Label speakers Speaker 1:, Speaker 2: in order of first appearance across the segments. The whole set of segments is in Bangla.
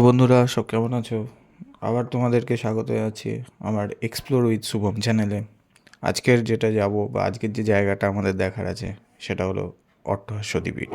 Speaker 1: বন্ধুরা, সব কেমন আছো? আবার তোমাদেরকে স্বাগত জানাচ্ছি আমার এক্সপ্লোর উইথ শুভম চ্যানেলে। আজকের যেটা যাব বা আজকের যে জায়গাটা আমাদের দেখার আছে সেটা হলো অট্টহাস্য সতীপীঠ।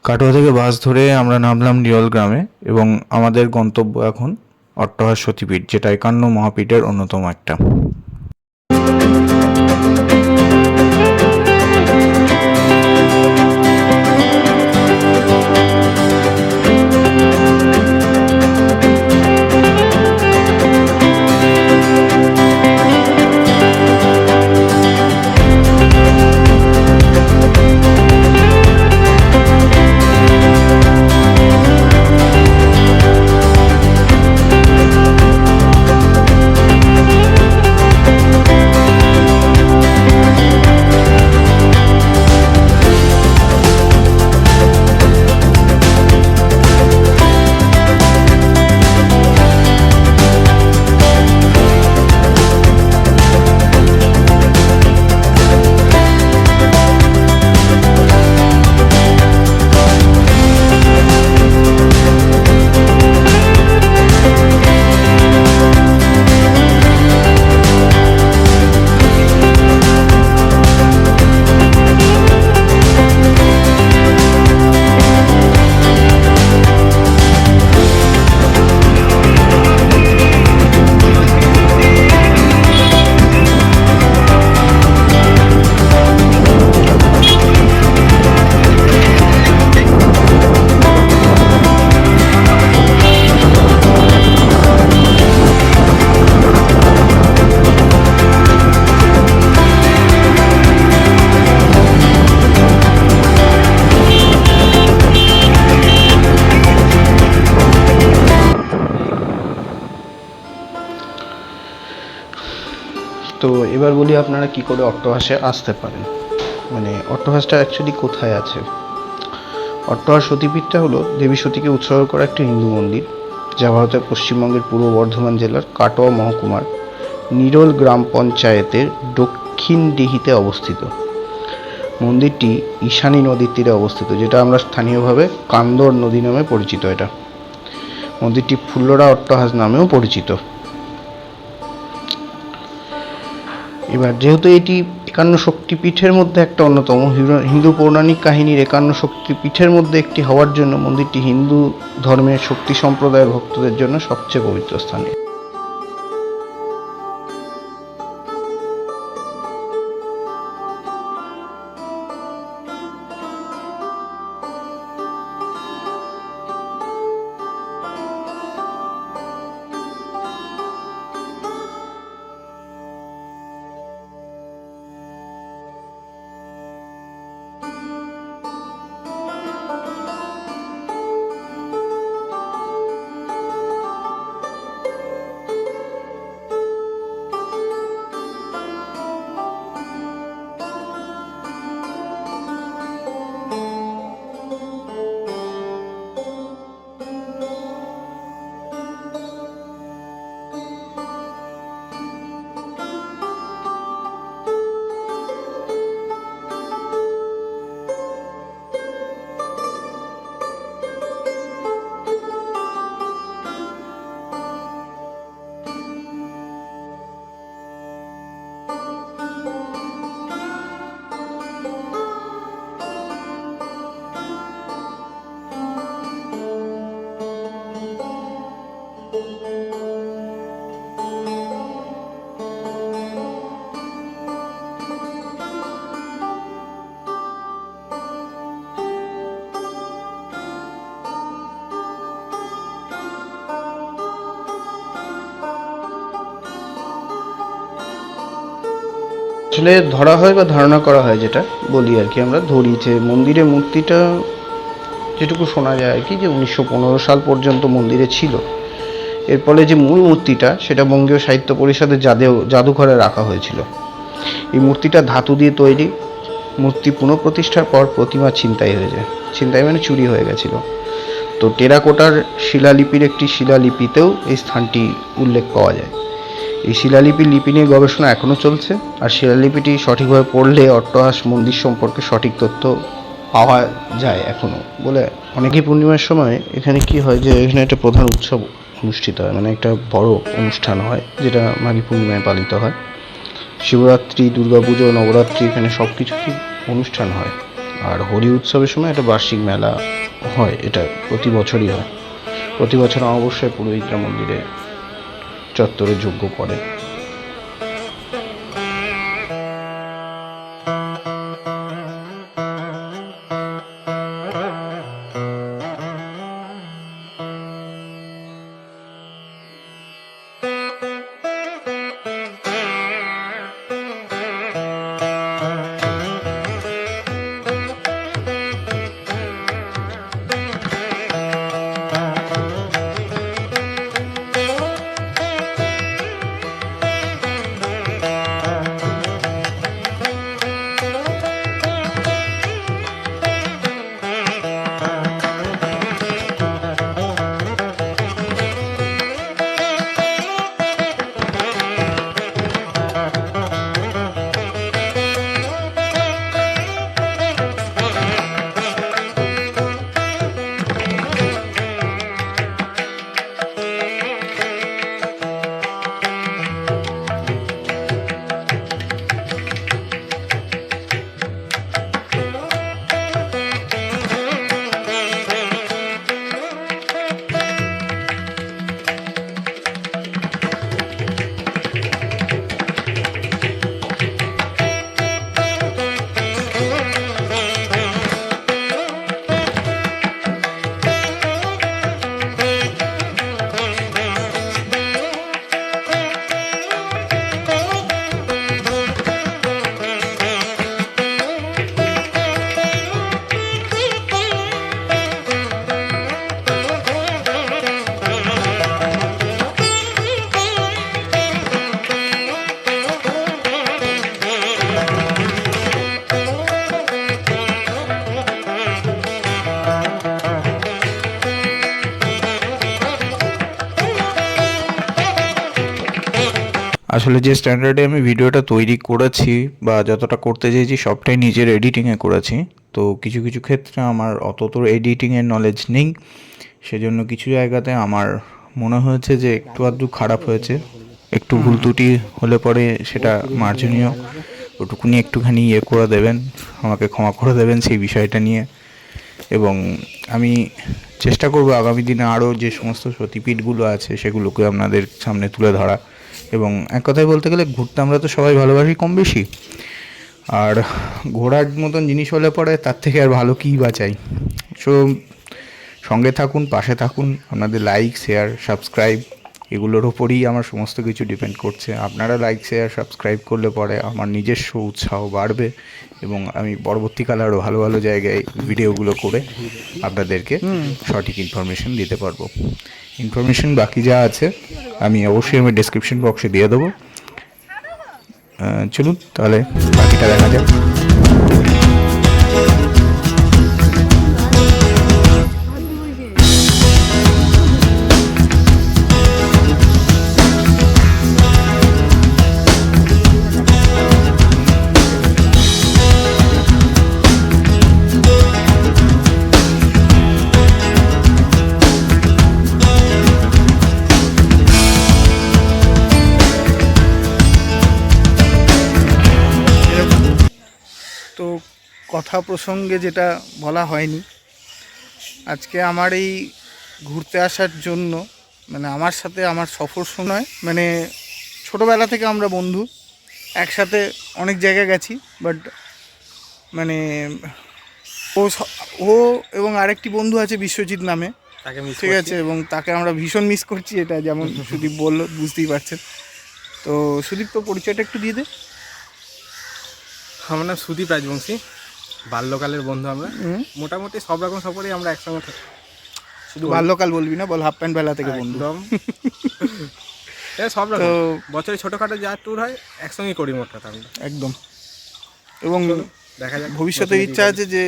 Speaker 1: কাটোয়া থেকে বাস ধরে আমরা নামলাম নিরল গ্রামে এবং আমাদের গন্তব্য এখন অট্টহাস্য সতীপীঠ, যেটা ৫১ মহাপীঠের অন্যতম একটা।
Speaker 2: তো এবার বলি আপনারা কি করে অট্টহাসে আসতে পারেন। মানে অট্টহাসটা অ্যাকচুয়ালি কোথায় আছে। অট্টহাস সতীপীঠটা হলো দেবী সতীকে উৎসর্গ করা একটি হিন্দু মন্দির, যা ভারতের পশ্চিমবঙ্গের পূর্ব বর্ধমান জেলার কাটোয়া মহকুমার নিরল গ্রাম পঞ্চায়েতের দক্ষিণ দিহিতে অবস্থিত। মন্দিরটি ঈশানী নদীর তীরে অবস্থিত, যেটা আমরা স্থানীয়ভাবে কান্দর নদী নামে পরিচিত। এটা মন্দিরটি ফুল্লরা অট্টহাস নামেও পরিচিত। এবার যেহেতু এটি ৫১ শক্তিপীঠের মধ্যে একটা অন্যতম, হিন্দু পৌরাণিক কাহিনীর ৫১ শক্তিপীঠের মধ্যে একটি হওয়ার জন্য মন্দিরটি হিন্দু ধর্মের শক্তি সম্প্রদায়ের ভক্তদের জন্য সবচেয়ে পবিত্র স্থান। আসলে ধরা হয় বা ধারণা করা হয়, যেটা বলি আর কি, আমরা ধরি যে মন্দিরে মূর্তিটা, যেটুকু শোনা যায় আর কি, যে 1915 সাল পর্যন্ত মন্দিরে ছিল। এর ফলে যে মূল মূর্তিটা, সেটা বঙ্গীয় সাহিত্য পরিষদের জাদুঘরে রাখা হয়েছিল। এই মূর্তিটা ধাতু দিয়ে তৈরি। মূর্তি পুনঃপ্রতিষ্ঠার পর প্রতিমা ছিনতাই হয়ে যায়। ছিনতাই মানে চুরি হয়ে গেছিল। তো টেরাকোটার শিলালিপির একটি শিলালিপিতেও এই স্থানটি উল্লেখ পাওয়া যায়। এই শিলালিপি লিপি নিয়ে গবেষণা এখনও চলছে, আর শিলালিপিটি সঠিকভাবে পড়লে অট্টহাস মন্দির সম্পর্কে সঠিক তথ্য পাওয়া যায় এখনও বলে অনেকেই। পূর্ণিমার সময় এখানে কি হয়, যে এখানে একটা প্রধান উৎসব অনুষ্ঠিত হয়, মানে একটা বড় অনুষ্ঠান হয়, যেটা মাঘী পূর্ণিমায় পালিত হয়। শিবরাত্রি, দুর্গাপুজো, নবরাত্রি, এখানে সব কিছুতেই অনুষ্ঠান হয়। আর হোলি উৎসবের সময় একটা বার্ষিক মেলা হয়, এটা প্রতি বছরই হয়। প্রতি বছর অবশ্যই পুরোহিতরা মন্দিরে চত্বরে যজ্ঞ করে।
Speaker 1: আসলে যে স্ট্যান্ডার্ডে আমি ভিডিওটা তৈরি করেছি বা যতটা করতে চেয়েছি সবটাই নিজের এডিটিংয়ে করেছি। তো কিছু কিছু ক্ষেত্রে আমার অত তো এডিটিংয়ের নলেজ নেই, সেজন্য কিছু জায়গাতে আমার মনে হয়েছে যে একটু আধটু খারাপ হয়েছে। একটু ভুল ত্রুটি হলে পরে সেটা মার্জনীয়, ওটুকুনি একটুখানি করে দেবেন, আমাকে ক্ষমা করে দেবেন সেই বিষয়টা নিয়ে। এবং আমি চেষ্টা করব আগামী দিনে আরও যে সমস্ত সতীপীঠগুলো আছে সেগুলোকে আপনাদের সামনে তুলে ধরা। এবং এক কথায় বলতে গেলে ঘুরতে আমরা তো সবাই ভালোবাসি কম বেশি, আর ঘোরার মতন জিনিস হলে পরে তার থেকে আর ভালো কী বা চাই। সো সঙ্গে থাকুন, পাশে থাকুন। আপনাদের লাইক, শেয়ার, সাবস্ক্রাইব এগুলোর ওপরই আমার সমস্ত কিছু ডিপেন্ড করছে। আপনারা লাইক, শেয়ার, সাবস্ক্রাইব করলে পরে আমার নিজস্ব উৎসাহ বাড়বে এবং আমি পরবর্তীকালে আরও ভালো ভালো জায়গায় ভিডিওগুলো করে আপনাদেরকে সঠিক ইনফরমেশন দিতে পারবো। ইনফরমেশন বাকি যা আছে আমি অবশ্যই আমি ডেসক্রিপশন বক্সে দিয়ে দেবো। চলুন তাহলে বাকিটা দেখা যাক।
Speaker 3: তো কথা প্রসঙ্গে যেটা বলা হয়নি, আজকে আমার এই ঘুরতে আসার জন্য, মানে আমার সাথে আমার সফর সময়, মানে ছোটোবেলা থেকে আমরা বন্ধু, একসাথে অনেক জায়গায় গেছি। বাট মানে ও এবং আরেকটি বন্ধু আছে বিশ্বজিৎ নামে, ঠিক আছে, এবং তাকে আমরা ভীষণ মিস করছি। এটা যেমন সুদীপ বললো, বুঝতেই পারছেন। তো সুদীপ, তো পরিচয়টা একটু দিয়ে দে।
Speaker 4: আমার নাম সুদীপ রাজবংশী, বাল্যকালের বন্ধু আমরা। মোটামুটি সব রকম সফরেই আমরা একসঙ্গে থাকি।
Speaker 3: শুধু বাল্যকাল বলবি না, বল হাফ প্যান্ট বেলা থেকে বন্ধু।
Speaker 4: একদম সব রকম বছরে ছোটোখাটো যা ট্যুর হয় একসঙ্গেই করি মোট কথা আমরা।
Speaker 3: একদম। এবং
Speaker 4: দেখা যাক
Speaker 3: ভবিষ্যতে ইচ্ছা আছে যে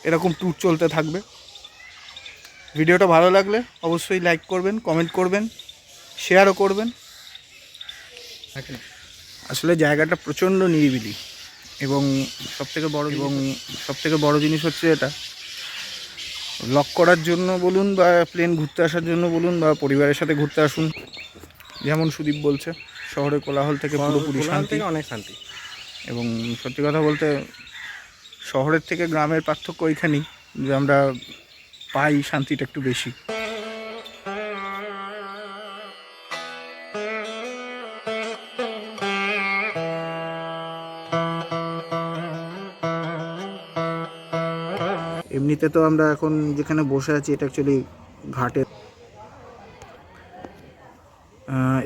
Speaker 3: এরকম ট্যুর চলতে থাকবে। ভিডিওটা ভালো লাগলে অবশ্যই লাইক করবেন, কমেন্ট করবেন, শেয়ারও করবেন। আসলে জায়গাটা প্রচণ্ড নিরিবিলি এবং সবথেকে বড় জিনিস হচ্ছে এটা, লক করার জন্য বলুন বা প্লেন ঘুরতে আসার জন্য বলুন বা পরিবারের সাথে ঘুরতে আসুন, যেমন সুদীপ বলছে, শহরের কোলাহল থেকে পুরোপুরি শান্তি,
Speaker 4: অনেক শান্তি।
Speaker 3: এবং সত্যি কথা বলতে শহরের থেকে গ্রামের পার্থক্য ওইখানেই যে আমরা পাই শান্তিটা একটু বেশি। এমনিতে তো আমরা এখন যেখানে বসে আছি এটা অ্যাকচুয়ালি ঘাটে।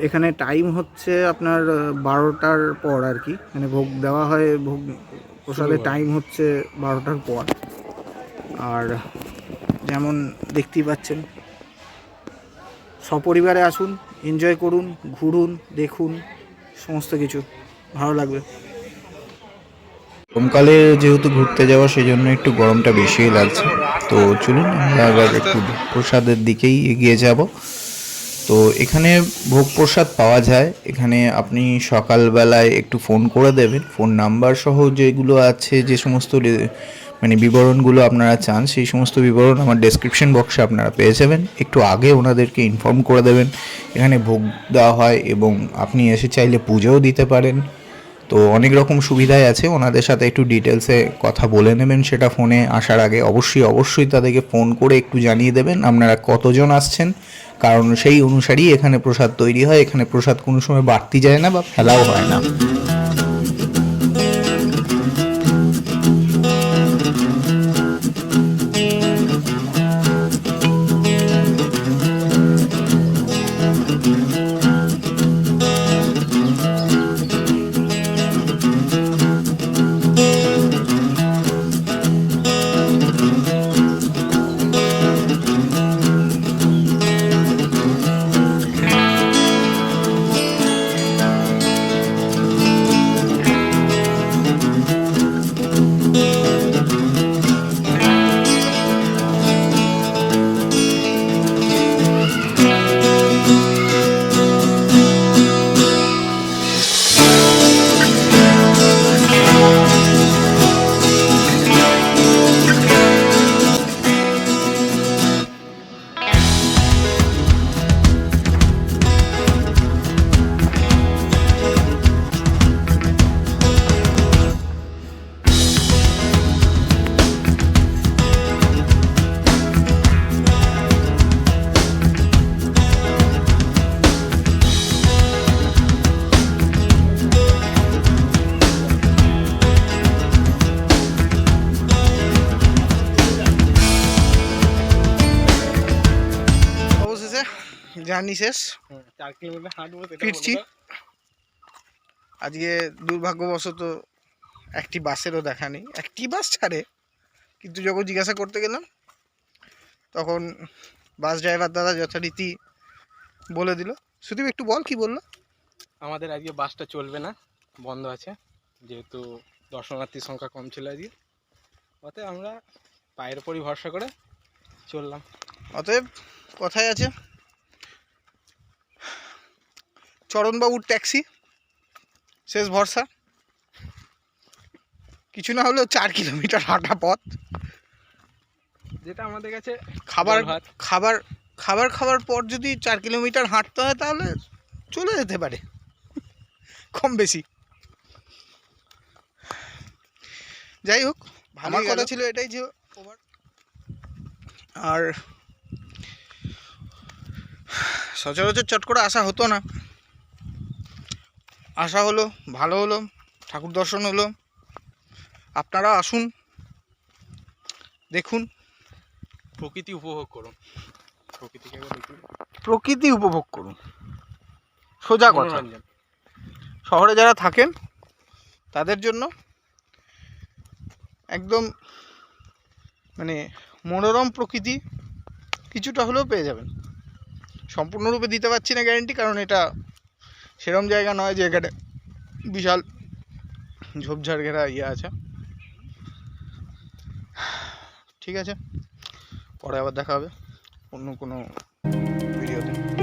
Speaker 3: এখানে টাইম হচ্ছে আপনার 12টার পর আর কি, মানে ভোগ দেওয়া হয়, ভোগ প্রসাদের টাইম হচ্ছে 12টার পর। আর যেমন দেখতেই পাচ্ছেন, সপরিবারে আসুন, এনজয় করুন, ঘুরুন, দেখুন, সমস্ত কিছু ভালো লাগবে।
Speaker 1: গরমকালে যেহেতু ঘুরতে যাওয়া, সেই জন্য একটু গরমটা বেশিই লাগছে। তো চলুন আমরা আবার একটু প্রসাদের দিকেই এগিয়ে যাব। তো এখানে ভোগ প্রসাদ পাওয়া যায়। এখানে আপনি সকালবেলায় একটু ফোন করে দেবেন, ফোন নাম্বার সহ যেগুলো আছে, যে সমস্ত মানে বিবরণগুলো আপনারা চান, সেই সমস্ত বিবরণ আমার ডেসক্রিপশন বক্সে আপনারা পেয়ে যাবেন। একটু আগে ওনাদেরকে ইনফর্ম করে দেবেন এখানে ভোগ দেওয়া হয়, এবং আপনি এসে চাইলে পুজোও দিতে পারেন। তো অনেক রকম সুবিধাই আছে, ওনাদের সাথে একটু ডিটেলসে কথা বলে নেবেন। সেটা ফোনে আসার আগে অবশ্যই তাদেরকে ফোন করে একটু জানিয়ে দেবেন আপনারা কতজন আসছেন, কারণ সেই অনুসারেই এখানে প্রসাদ তৈরি হয়। এখানে প্রসাদ কোনো সময় বাড়তি যায় না বা ফেলাও হয় না।
Speaker 3: জার্নি শেষ,
Speaker 4: 4 কিলোমিটার হাঁটবো,
Speaker 3: ফিরছি। আজকে দুর্ভাগ্যবশত একটি বাসেরও দেখা নেই। একটি বাস ছাড়ে, কিন্তু যখন জিজ্ঞাসা করতে গেলাম তখন বাস ড্রাইভার দাদা যথারীতি বলে দিল। সুদীপ একটু বল, কি বললো?
Speaker 4: আমাদের আজকে বাসটা চলবে না, বন্ধ আছে, যেহেতু দর্শনার্থীর সংখ্যা কম ছিল আজকে। অতএব আমরা পায়ের উপরই ভরসা করে চললাম।
Speaker 3: অতএব কথাই আছে, চরণবাবুর ট্যাক্সি শেষ ভরসা। কিছু না হলেও 4 কিলোমিটার হাঁটা পথ,
Speaker 4: যেটা আমাদের কাছে
Speaker 3: খাবার পর যদি 4 কিলোমিটার হাঁটতে হয় তাহলে চলে যেতে পারে কম বেশি। যাই হোক, আমার কথা ছিল এটাই যে আর সচরাচর চট করে আসা হতো না, আসা হলো, ভালো হলো, ঠাকুর দর্শন হলো। আপনারা আসুন, দেখুন,
Speaker 4: প্রকৃতি উপভোগ করুন,
Speaker 3: প্রকৃতি উপভোগ করুন, সোজা কথা। শহরে যারা থাকেন তাদের জন্য একদম মানে মনোরম প্রকৃতি কিছুটা হলেও পেয়ে যাবেন। সম্পূর্ণরূপে দিতে পারছি না গ্যারেন্টি, কারণ এটা সেরম জায়গা নয় যে এখানে বিশাল ঝোপঝাড় ঘেরা আছে। ঠিক আছে, পরে আবার দেখা হবে অন্য কোনো ভিডিওতে।